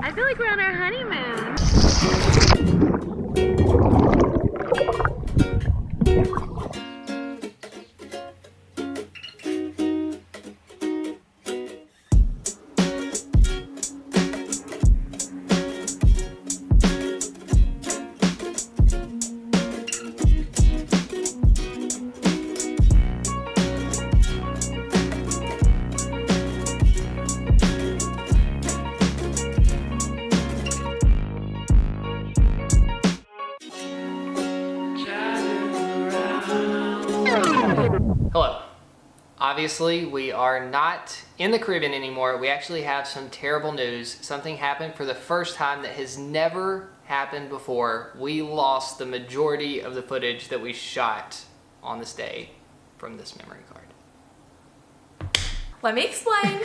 I feel like we're on our honeymoon. Hello. Obviously, we are not in the Caribbean anymore. We actually have some terrible news. Something happened for the first time that has never happened before. We lost the majority of the footage that we shot on this day from this memory card. Let me explain.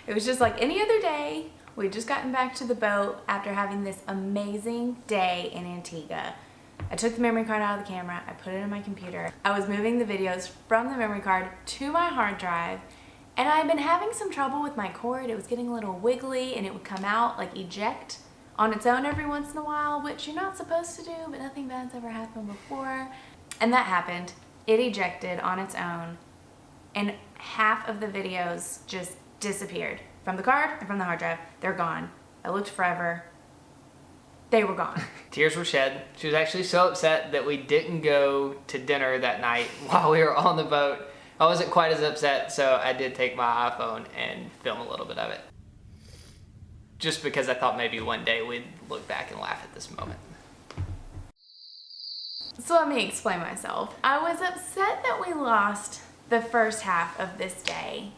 It was just like any other day. We'd just gotten back to the boat after having this amazing day in Antigua. I took the memory card out of the camera, I put it in my computer. I was moving the videos from the memory card to my hard drive, and I've been having some trouble with my cord. It was getting a little wiggly and it would come out, like eject on its own every once in a while, which you're not supposed to do, but nothing bad's ever happened before. And that happened. It ejected on its own, and half of the videos just disappeared from the card and from the hard drive. They're gone. I looked forever. They were gone. Tears were shed. She was actually so upset that we didn't go to dinner that night while we were on the boat. I wasn't quite as upset, so I did take my iPhone and film a little bit of it. Just because I thought maybe one day we'd look back and laugh at this moment. So let me explain myself. I was upset that we lost the first half of this day,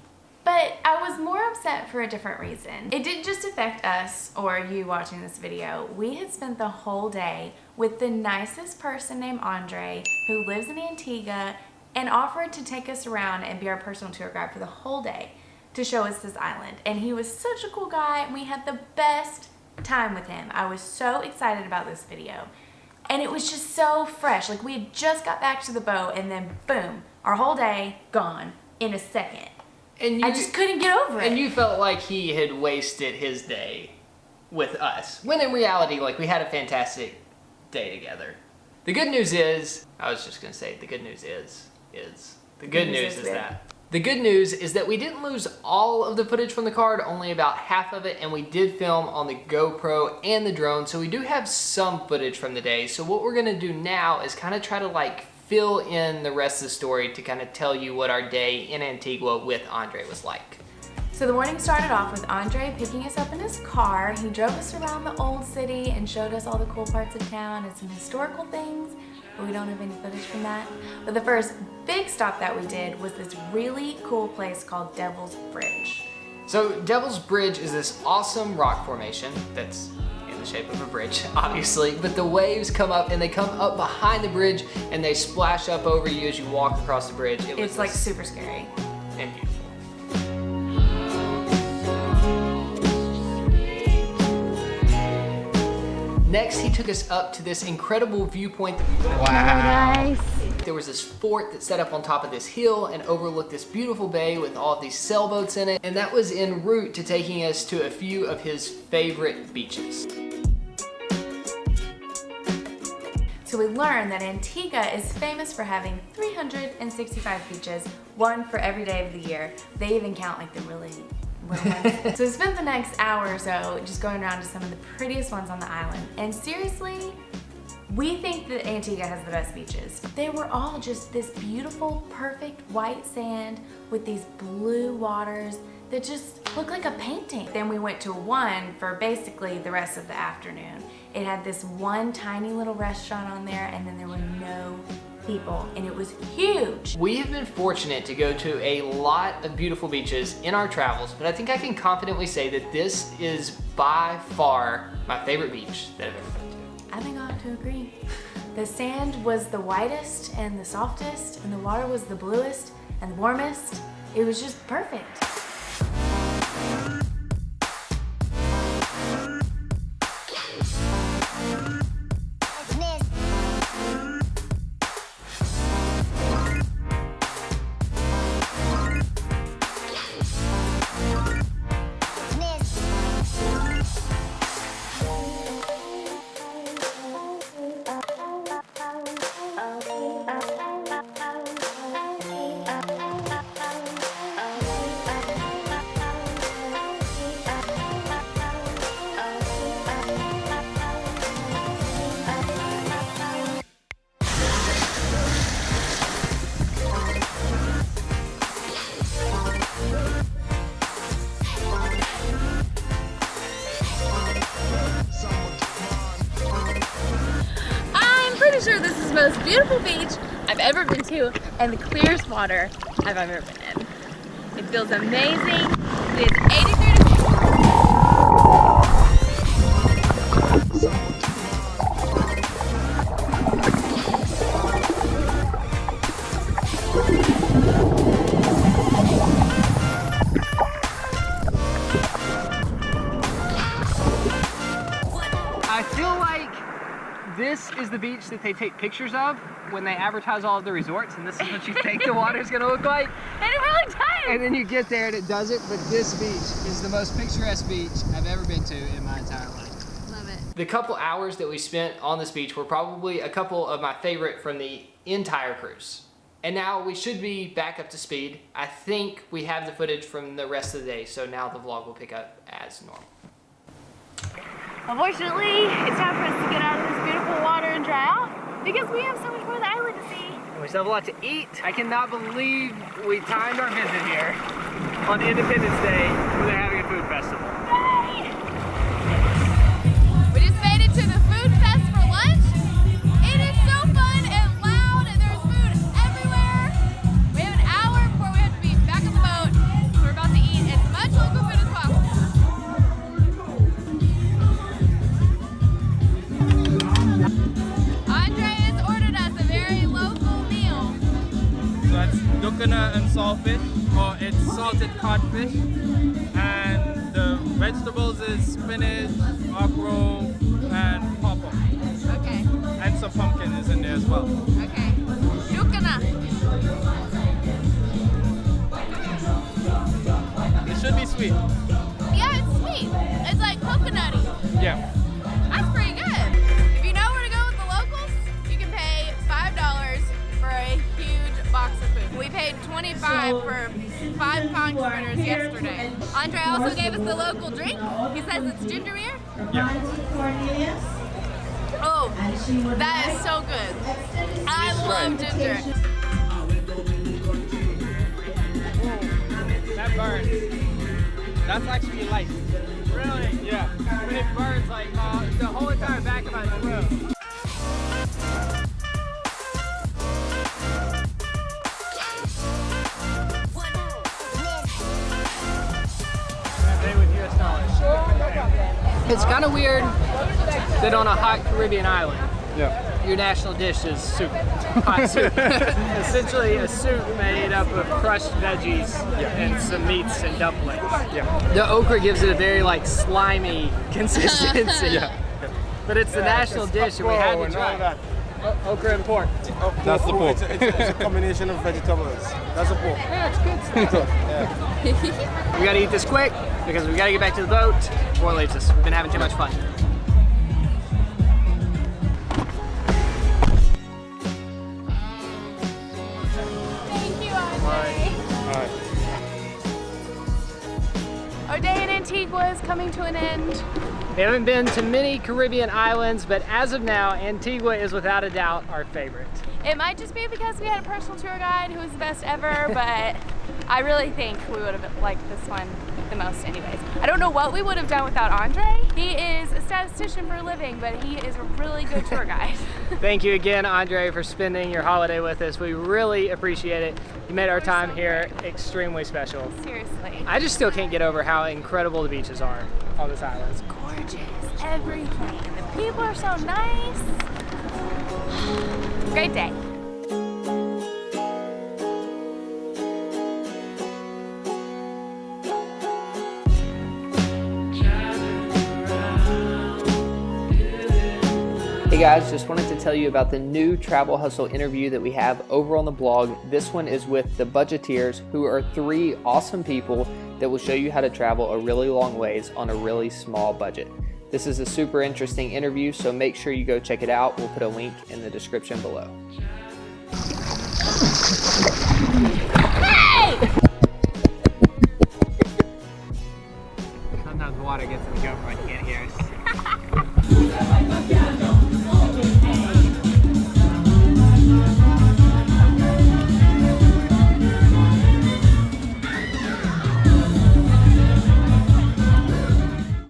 but I was more upset for a different reason. It didn't just affect us or you watching this video. We had spent the whole day with the nicest person named Andre, who lives in Antigua, and offered to take us around and be our personal tour guide for the whole day to show us this island. And he was such a cool guy, and we had the best time with him. I was so excited about this video. And it was just so fresh. Like, we had just got back to the boat, and then boom, our whole day gone in a second. And I just couldn't get over it. And you felt like he had wasted his day with us. When in reality, like, we had a fantastic day together. The good news is, I was just gonna say, the good news is the good news is that. The good news is that we didn't lose all of the footage from the card, only about half of it, and we did film on the GoPro and the drone, so we do have some footage from the day. So what we're gonna do now is kind of try to like fill in the rest of the story to kind of tell you what our day in Antigua with Andre was like. So the morning started off with Andre picking us up in his car. He drove us around the old city and showed us all the cool parts of town and some historical things, but we don't have any footage from that. But the first big stop that we did was this really cool place called Devil's Bridge. So Devil's Bridge is this awesome rock formation that's in the shape of a bridge, obviously, but the waves come up and they come up behind the bridge and they splash up over you as you walk across the bridge. It's like super scary. And beautiful. Next, he took us up to this incredible viewpoint. Wow. Nice. There was this fort that set up on top of this hill and overlooked this beautiful bay with all of these sailboats in it. And that was en route to taking us to a few of his favorite beaches. So we learned that Antigua is famous for having 365 beaches, one for every day of the year. They even count like the really little ones. So we spent the next hour or so just going around to some of the prettiest ones on the island. And seriously, we think that Antigua has the best beaches. They were all just this beautiful, perfect white sand with these blue waters that just look like a painting. Then we went to one for basically the rest of the afternoon. It had this one tiny little restaurant on there, and then there were no people, and it was huge. We have been fortunate to go to a lot of beautiful beaches in our travels, but I think I can confidently say that this is by far my favorite beach that I've ever been to. I think I have to agree. The sand was the whitest and the softest, and the water was the bluest and the warmest. It was just perfect. this is the most beautiful beach I've ever been to and the clearest water I've ever been in. It feels amazing. It is 83 degrees. I feel like this is the beach that they take pictures of when they advertise all of the resorts, and this is what you think the water's gonna look like. And it really does. And then you get there and it doesn't, but this beach is the most picturesque beach I've ever been to in my entire life. Love it. The couple hours that we spent on this beach were probably a couple of my favorite from the entire cruise. And now we should be back up to speed. I think we have the footage from the rest of the day, so now the vlog will pick up as normal. Unfortunately, it's time for us to get out of this beautiful water and dry out because we have so much more of the island to see. We still have a lot to eat. I cannot believe we timed our visit here on Independence Day when they're having a food festival. We just made it to the food fest for lunch. It is so fun and loud and there's food everywhere. We have an hour before we have to be back on the boat. So we're about to eat as much local food as possible. Andre has ordered us a very local meal. So it's coconut and saltfish, or it's salted codfish, and the vegetables is spinach, okra, and pawpaw, Okay, and some pumpkin is in there as well. okay. Yukana. It should be sweet. Yeah, it's sweet. It's like coconutty. Yeah. That's pretty good. If you know where to go with the locals, you can pay $5 for a huge box of food. We paid $25 for 5 conch fritters yesterday. Andre also gave us the local drink. He says it's ginger beer. Yeah. Oh, that is so good. I love ginger. That burns. That's actually light. Really? Yeah. But it burns like the whole entire back of my throat. It's kind of weird that on a hot Caribbean island, Yeah. your national dish is soup. Hot soup. Essentially a soup made up of crushed veggies and some meats and dumplings. Yeah. The okra gives it a very like slimy consistency. Yeah. But it's the national dish and we had to try. Okra and pork. That's the pork. It's a combination of vegetables. That's a pork. Yeah, it's good stuff. We gotta eat this quick because we gotta get back to the boat before it leaves us. We've been having too much fun. Thank you, Andre. Alright. Our day in Antigua is coming to an end. We haven't been to many Caribbean islands, but as of now, Antigua is without a doubt our favorite. It might just be because we had a personal tour guide who was the best ever, but I really think we would have liked this one the most anyways. I don't know what we would have done without Andre. He is a statistician for a living, but he is a really good tour guide. Thank you again, Andre, for spending your holiday with us. We really appreciate it. You made our time here extremely special. Seriously. I just still can't get over how incredible the beaches are on this island. It's gorgeous, everything. The people are so nice. Great day. Hey guys, just wanted to tell you about the new Travel Hustle interview that we have over on the blog. This one is with the Budgeteers, who are 3 awesome people that will show you how to travel a really long ways on a really small budget. This is a super interesting interview, so make sure you go check it out. We'll put a link in the description below. Hey! Sometimes water gets in the GoPro and you can't hear us.